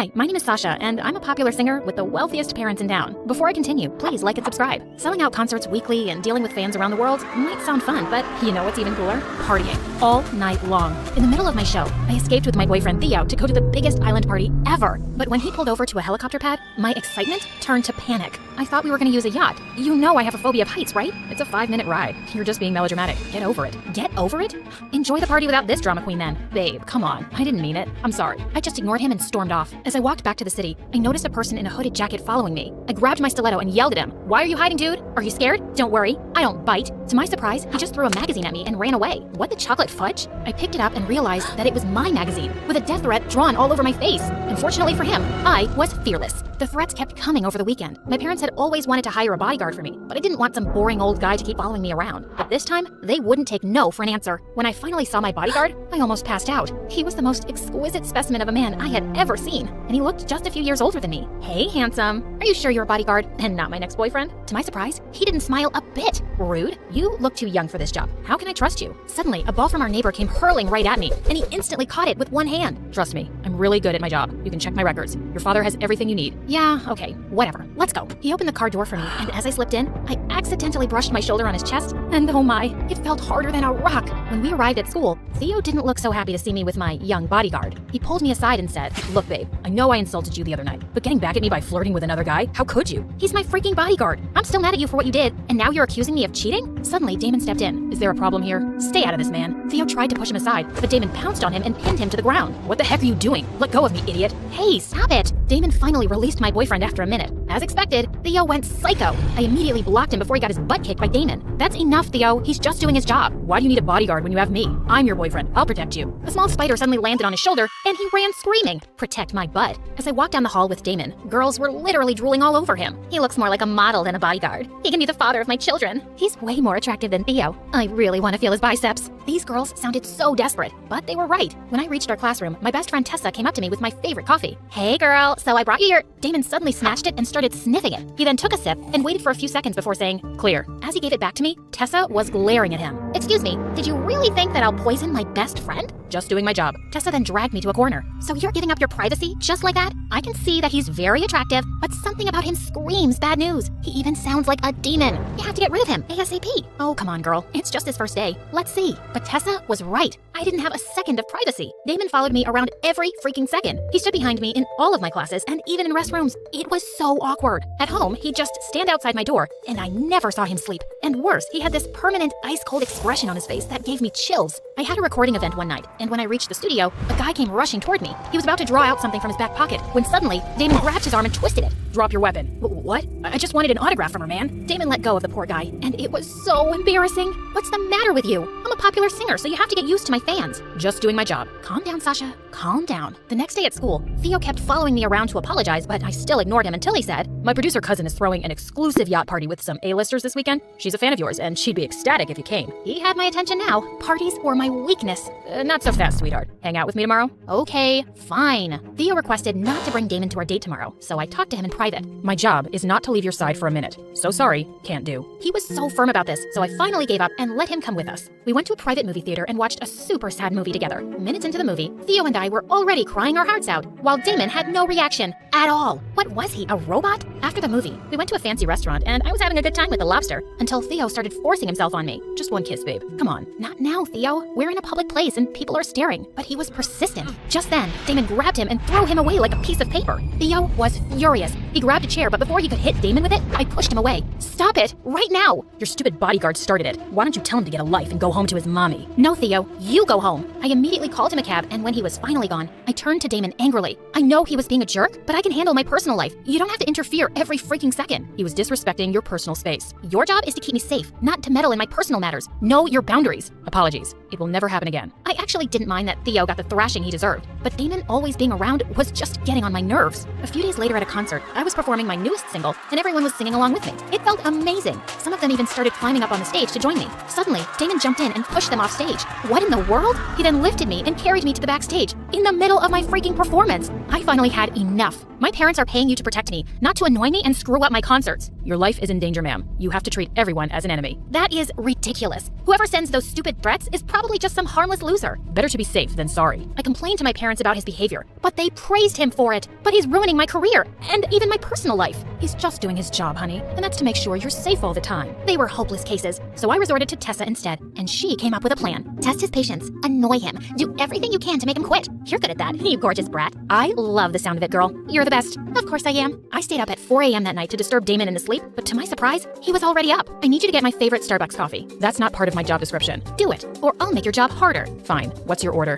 Hi, my name is Sasha, and I'm a popular singer with the wealthiest parents in town. Before I continue, please like and subscribe. Selling out concerts weekly and dealing with fans around the world might sound fun, but you know what's even cooler? Partying. All night long. In the middle of my show, I escaped with my boyfriend Theo to go to the biggest island party ever. But when he pulled over to a helicopter pad, my excitement turned to panic. I thought we were going to use a yacht. You know I have a phobia of heights, right? It's a 5-minute ride. You're just being melodramatic. Get over it. Get over it? Enjoy the party without this drama queen then. Babe, come on. I didn't mean it. I'm sorry. I just ignored him and stormed off. As I walked back to the city, I noticed a person in a hooded jacket following me. I grabbed my stiletto and yelled at him. Why are you hiding, dude? Are you scared? Don't worry. I don't bite. To my surprise, he just threw a magazine at me and ran away. What the chocolate fudge? I picked it up and realized that it was my magazine, with a death threat drawn all over my face. Unfortunately for him, I was fearless. The threats kept coming over the weekend. My parents had always wanted to hire a bodyguard for me, but I didn't want some boring old guy to keep following me around. But this time, they wouldn't take no for an answer. When I finally saw my bodyguard, I almost passed out. He was the most exquisite specimen of a man I had ever seen, and he looked just a few years older than me. Hey, handsome. Are you sure you're a bodyguard and not my next boyfriend? To my surprise, he didn't smile a bit. Rude. You look too young for this job. How can I trust you? Suddenly, a ball from our neighbor came hurling right at me, and he instantly caught it with one hand. Trust me, I'm really good at my job. You can check my records. Your father has everything you need. Yeah, okay, whatever. Let's go. He opened the car door for me, and as I slipped in, I accidentally brushed my shoulder on his chest, and oh my, it felt harder than a rock. When we arrived at school, Theo didn't look so happy to see me with my young bodyguard. He pulled me aside and said, "Look, babe, I know I insulted you the other night, but getting back at me by flirting with another guy, how could you? He's my freaking bodyguard. I'm still mad at you for what you did, and now you're accusing me of cheating?" Suddenly, Damon stepped in. Is there a problem here? Stay out of this, man. Theo tried to push him aside, but Damon pounced on him and pinned him to the ground. What the heck are you doing? Let go of me, idiot. Hey, stop it. Damon finally released my boyfriend after a minute. As expected, Theo went psycho. I immediately blocked him before he got his butt kicked by Damon. That's enough, Theo. He's just doing his job. Why do you need a bodyguard when you have me? I'm your boyfriend. I'll protect you. A small spider suddenly landed on his shoulder, and he ran screaming. Protect my butt. As I walked down the hall with Damon, girls were literally drooling all over him. He looks more like a model than a bodyguard. He can be the father of my children. He's way more attractive than Theo. I really want to feel his biceps. These girls sounded so desperate, but they were right. When I reached our classroom, my best friend Tessa came up to me with my favorite coffee. Hey girl, so I brought you your... Damon suddenly snatched it and started sniffing it. He then took a sip and waited for a few seconds before saying, clear. As he gave it back to me, Tessa was glaring at him. Excuse me, did you really think that I'll poison my best friend? Just doing my job. Tessa then dragged me to a corner. So you're giving up your privacy just like that? I can see that he's very attractive, but something about him screams bad news. He even sounds like a demon. You have to get rid of him ASAP. Oh, come on, girl. It's just his first day. Let's see. But Tessa was right. I didn't have a second of privacy. Damon followed me around every freaking second. He stood behind me in all of my classes and even in restrooms. It was so awkward. At home, he'd just stand outside my door, and I never saw him sleep. And worse, he had this permanent ice-cold expression on his face that gave me chills. I had a recording event one night, and when I reached the studio, a guy came rushing toward me. He was about to draw out something from his back pocket, when suddenly, Damon grabbed his arm and twisted it. Drop your weapon. What? I just wanted an autograph from her, man. Damon let go of the poor guy, and it was so embarrassing. What's the matter with you? I'm a popular singer, so you have to get used to my fans. Just doing my job. Calm down, Sasha. Calm down. The next day at school, Theo kept following me around to apologize, but I still ignored him until he said, my producer cousin is throwing an exclusive yacht party with some A-listers this weekend. She's a fan of yours, and she'd be ecstatic if you came. He had my attention now. Parties were my weakness. Not so fast, sweetheart. Hang out with me tomorrow? Okay, fine. Theo requested not to bring Damon to our date tomorrow, so I talked to him in private. My job is not to leave your side for a minute. So sorry, can't do. He was so firm about this, so I finally gave up and let him come with us. We went to a private movie theater and watched a super sad movie together. Minutes into the movie, Theo and I were already crying our hearts out, while Damon had no reaction at all. What was he, a robot? After the movie, we went to a fancy restaurant, and I was having a good time with the lobster, until Theo started forcing himself on me. Just one kiss, babe. Come on. Not now, Theo. We're in a public place and people are staring. But he was persistent. Just then, Damon grabbed him and threw him away like a piece of paper. Theo was furious. He grabbed a chair, but before he could hit Damon with it, I pushed him away. Stop it, right now! Your stupid bodyguard started it. Why don't you tell him to get a life and go home to his mommy? No, Theo, you go home. I immediately called him a cab, and when he was finally gone, I turned to Damon angrily. I know he was being a jerk, but I can handle my personal life. You don't have to interfere every freaking second. He was disrespecting your personal space. Your job is to keep me safe, not to meddle in my personal matters. Know your boundaries. Apologies. It will never happen again. I actually didn't mind that Theo got the thrashing he deserved, but Damon always being around was just getting on my nerves. A few days later at a concert, I was performing my newest single, and everyone was singing along with me. It felt amazing. Some of them even started climbing up on the stage to join me. Suddenly, Damon jumped in and pushed them off stage. What in the world? He then lifted me and carried me to the backstage. in the middle of my freaking performance. I finally had enough. My parents are paying you to protect me, not to annoy me and screw up my concerts. Your life is in danger, ma'am. You have to treat everyone as an enemy. That is ridiculous. Whoever sends those stupid threats is probably just some harmless loser. Better to be safe than sorry. I complained to my parents about his behavior, but they praised him for it. But he's ruining my career and even my personal life. He's just doing his job, honey, and that's to make sure you're safe all the time. They were hopeless cases, so I resorted to Tessa instead, and she came up with a plan. Test his patience, annoy him, do everything you can to make him quit. You're good at that, you gorgeous brat. I love the sound of it, girl. You're the best. Of course I am. I stayed up at 4 a.m. that night to disturb Damon in his sleep, but to my surprise, he was already up. I need you to get my favorite Starbucks coffee. That's not part of my job description. Do it, or I'll make your job harder. Fine. What's your order?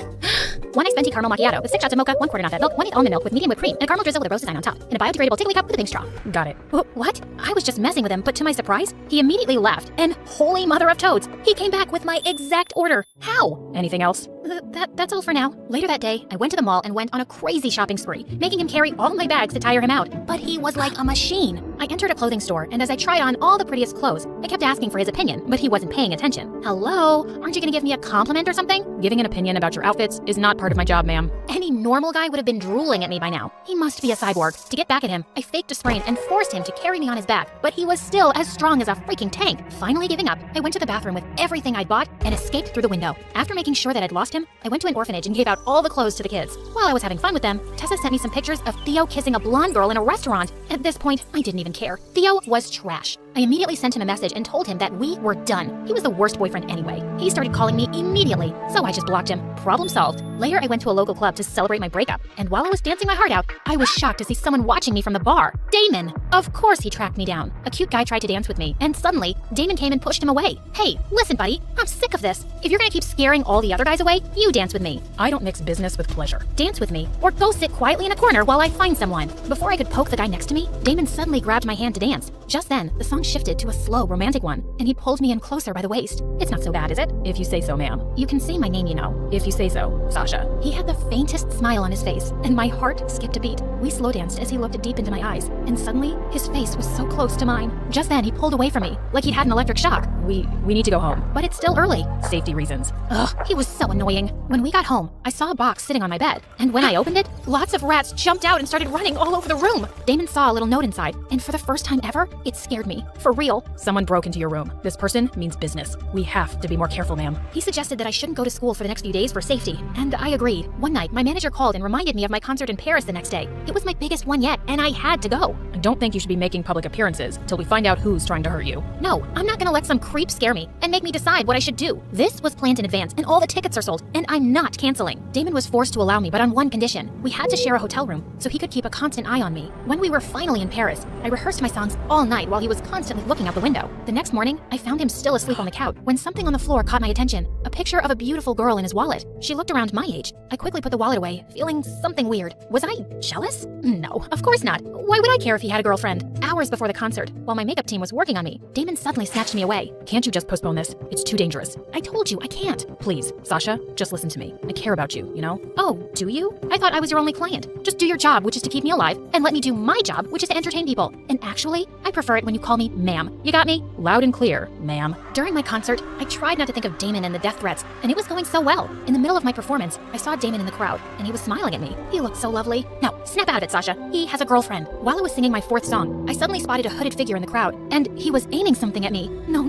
1 iced venti caramel macchiato with 6 shots of mocha, 1/4 not-fat milk, 1 almond milk with medium whipped cream, and a caramel drizzle with a roasted sign on top, and a biodegradable takeaway cup with a pink straw. Got it. What? I was just messing with him, but to my surprise, he immediately left. And holy mother of toads, he came back with my exact order. How? Anything else? That's all for now. Later that day, I went to the mall and went on a crazy shopping spree, making him carry all my bags to tire him out. But he was like a machine. I entered a clothing store, and as I tried on all the prettiest clothes, I kept asking for his opinion, but he wasn't paying attention. Hello? Aren't you gonna give me a compliment or something? Giving an opinion about your outfits is not part of my job, ma'am. Any normal guy would have been drooling at me by now. He must be a cyborg. To get back at him, I faked a sprain and forced him to carry me on his back, but he was still as strong as a freaking tank. Finally giving up, I went to the bathroom with everything I'd bought and escaped through the window. After making sure that I'd lost him, I went to an orphanage and gave out all the clothes to the kids. While I was having fun with them, Tessa sent me some pictures of Theo kissing a blonde girl in a restaurant. At this point, I didn't even care. Theo was trash. I immediately sent him a message and told him that we were done. He was the worst boyfriend anyway. He started calling me immediately, so I just blocked him. Problem solved. Later, I went to a local club to celebrate my breakup, and while I was dancing my heart out, I was shocked to see someone watching me from the bar. Damon! Of course he tracked me down. A cute guy tried to dance with me, and suddenly, Damon came and pushed him away. Hey, listen, buddy, I'm sick of this. If you're gonna keep scaring all the other guys away, you dance with me. I don't mix business with pleasure. Dance with me, or go sit quietly in a corner while I find someone. Before I could poke the guy next to me, Damon suddenly grabbed my hand to dance. Just then, the song shifted to a slow, romantic one, and he pulled me in closer by the waist. It's not so bad, is it? If you say so, ma'am. You can say my name, you know. If you say so, Sasha. He had the faintest smile on his face, and my heart skipped a beat. We slow danced as he looked deep into my eyes, and suddenly, his face was so close to mine. Just then, he pulled away from me, like he'd had an electric shock. We need to go home. But it's still early. Safety reasons. Ugh, he was so annoying. When we got home, I saw a box sitting on my bed, and when I opened it, lots of rats jumped out and started running all over the room. Damon saw a little note inside, and for the first time ever, it scared me. For real. Someone broke into your room. This person means business. We have to be more careful, ma'am. He suggested that I shouldn't go to school for the next few days for safety, and I agreed. One night, my manager called and reminded me of my concert in Paris the next day. It was my biggest one yet, and I had to go. I don't think you should be making public appearances till we find out who's trying to hurt you. No, I'm not gonna let some creep scare me and make me decide what I should do. This was planned in advance, and all the tickets are sold, and I'm not canceling. Damon was forced to allow me, but on one condition. We had to share a hotel room, so he could keep a constant eye on me. When we were finally in Paris, I rehearsed my songs all night while he was constantly looking out the window. The next morning, I found him still asleep on the couch when something on the floor caught my attention. A picture of a beautiful girl in his wallet. She looked around my age. I quickly put the wallet away, feeling something weird. Was I jealous? No, of course not. Why would I care if he had a girlfriend? Hours before the concert, while my makeup team was working on me, Damon suddenly snatched me away. Can't you just postpone this? It's too dangerous. I told you, I can't. Please, Sasha, just listen to me. I care about you, you know? Oh, do you? I thought I was your only client. Just do your job, which is to keep me alive, and let me do my job, which is to entertain people. And actually, I prefer it when you call me ma'am. You got me? Loud and clear, ma'am. During my concert, I tried not to think of Damon and the death threats, and it was going so well. In the middle of my performance, I saw Damon in the crowd, and he was smiling at me. He looked so lovely. Now, snap out of it, Sasha. He has a girlfriend. While I was singing my fourth song, I suddenly spotted a hooded figure in the crowd, and he was aiming something at me. No.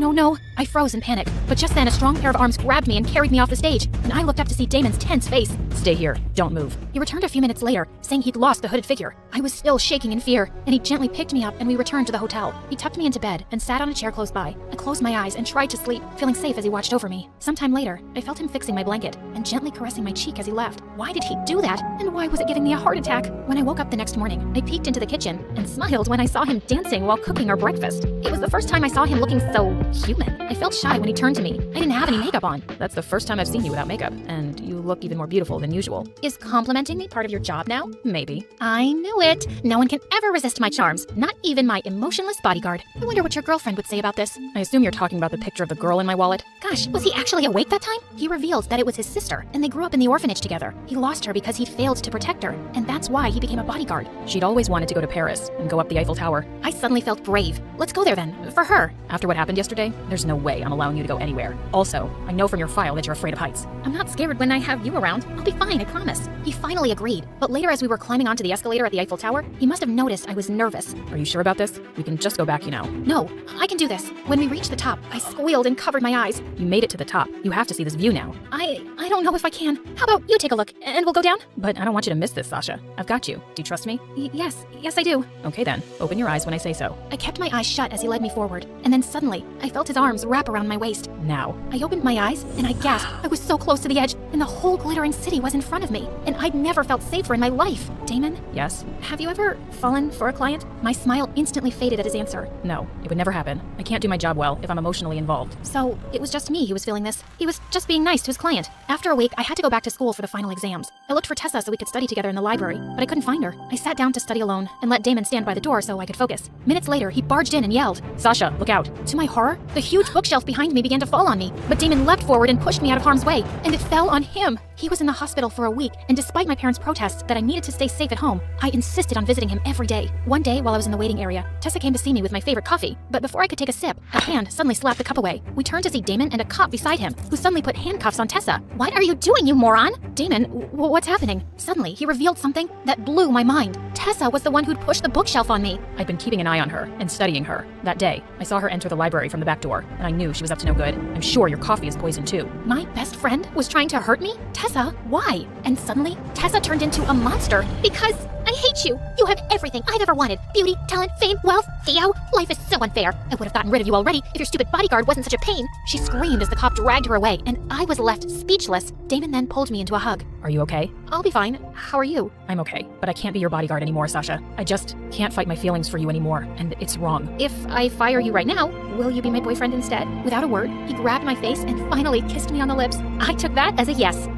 I froze in panic, but just then a strong pair of arms grabbed me and carried me off the stage, and I looked up to see Damon's tense face. Stay here. Don't move. He returned a few minutes later, saying he'd lost the hooded figure. I was still shaking in fear, and he gently picked me up and we returned to the hotel. He tucked me into bed and sat on a chair close by. I closed my eyes and tried to sleep, feeling safe as he watched over me. Sometime later, I felt him fixing my blanket and gently caressing my cheek as he left. Why did he do that? And why was it giving me a heart attack? When I woke up the next morning, I peeked into the kitchen and smiled when I saw him dancing while cooking our breakfast. It was the first time I saw him looking so human. I felt shy when he turned to me. I didn't have any makeup on. That's the first time I've seen you without makeup, and you look even more beautiful than usual. Is complimenting me part of your job now? Maybe. I knew it. it! No one can ever resist my charms, not even my emotionless bodyguard. I wonder what your girlfriend would say about this. I assume you're talking about the picture of the girl in my wallet. Gosh, was he actually awake that time? He revealed that it was his sister, and they grew up in the orphanage together. He lost her because he failed to protect her, and that's why he became a bodyguard. She'd always wanted to go to Paris and go up the Eiffel Tower. I suddenly felt brave. Let's go there then, for her. After what happened yesterday, there's no way I'm allowing you to go anywhere. Also, I know from your file that you're afraid of heights. I'm not scared when I have you around. I'll be fine, I promise. He finally agreed, but later as we were climbing onto the escalator at the Eiffel Tower, he must have noticed I was nervous. Are you sure about this? We can just go back, you know. No, I can do this. When we reached the top, I squealed and covered my eyes. You made it to the top. You have to see this view now. I don't know if I can. How about you take a look, and we'll go down? But I don't want you to miss this, Sasha. I've got you. Do you trust me? Yes I do. Okay then, open your eyes when I say so. I kept my eyes shut as he led me forward, and then suddenly, I felt his arms wrap around my waist. Now. I opened my eyes, and I gasped. I was so close to the edge, and the whole glittering city was in front of me, and I'd never felt safer in my life. Damon? Yes? Have you ever fallen for a client? My smile instantly faded at his answer. No, it would never happen. I can't do my job well if I'm emotionally involved. So, it was just me who was feeling this. He was just being nice to his client. After a week, I had to go back to school for the final exams. I looked for Tessa so we could study together in the library, but I couldn't find her. I sat down to study alone and let Damon stand by the door so I could focus. Minutes later, he barged in and yelled, "Sasha, look out." To my horror, the huge bookshelf behind me began to fall on me, but Damon leapt forward and pushed me out of harm's way, and it fell on him. He was in the hospital for a week, and despite my parents' protests that I needed to stay safe at home, I insisted on visiting him every day. One day, while I was in the waiting area, Tessa came to see me with my favorite coffee, but before I could take a sip, a hand suddenly slapped the cup away. We turned to see Damon and a cop beside him, who suddenly put handcuffs on Tessa. "What are you doing, you moron?" "Damon, what's happening?" Suddenly, he revealed something that blew my mind. Tessa was the one who'd pushed the bookshelf on me. I'd been keeping an eye on her and studying her. That day, I saw her enter the library from the back door, and I knew she was up to no good. I'm sure your coffee is poisoned too. My best friend was trying to hurt me? Tessa, why? And suddenly, Tessa turned into a monster. Because I hate you. You have everything I've ever wanted. Beauty, talent, fame, wealth. Theo, life is so unfair. I would have gotten rid of you already if your stupid bodyguard wasn't such a pain. She screamed as the cop dragged her away, and I was left speechless. Damon then pulled me into a hug. Are you okay? I'll be fine. How are you? I'm okay, but I can't be your bodyguard anymore, Sasha. I just can't fight my feelings for you anymore, and it's wrong. If I fire you right now, will you be my boyfriend instead? Without a word, he grabbed my face and finally kissed me on the lips. I took that as a yes.